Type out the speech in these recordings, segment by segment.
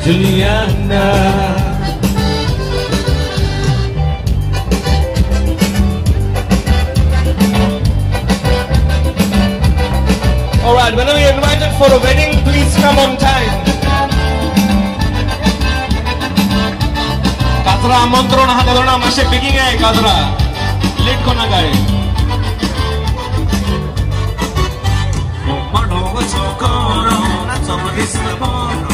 Juliana. Alright, whenever you're invited for a wedding, please come on time. Katra amantron hadalona mashe begging hai kadra. Late kona gaye. Margao Goa na somebody saboro.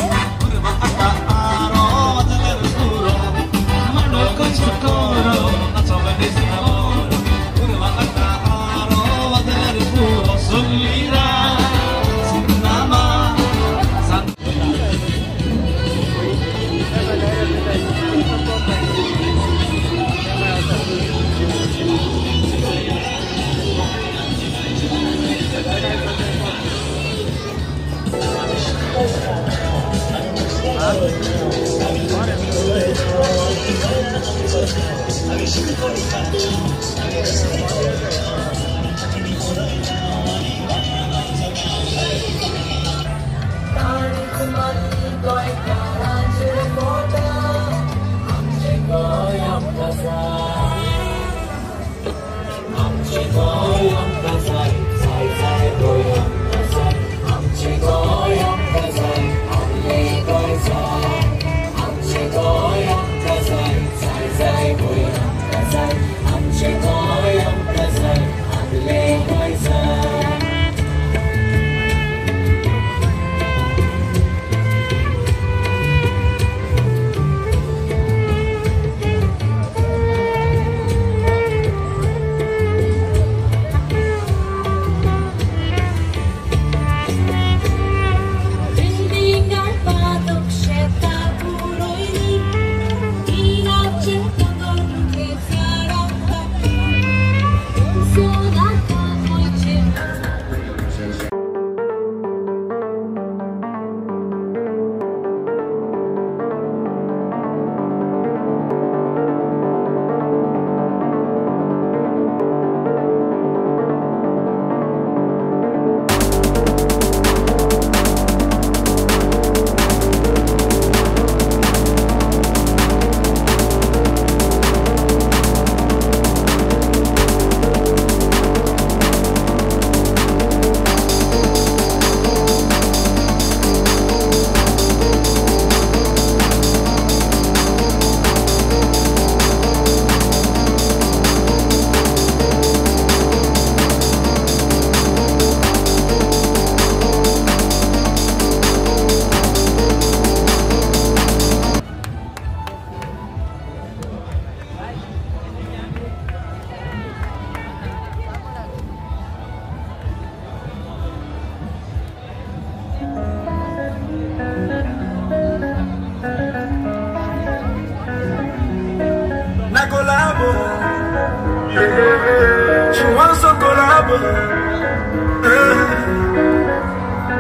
She wants to collab.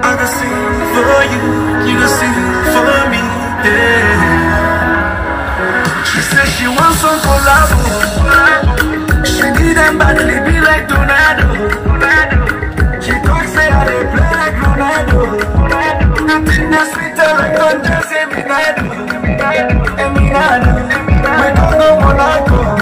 I can sing for you, you can sing for me. She says she wants some collab. She need them badly, be like Tornado. She talks say how they play like Ronaldo. Nothing that's sweeter like Conte, say Minado. We don't go Monaco.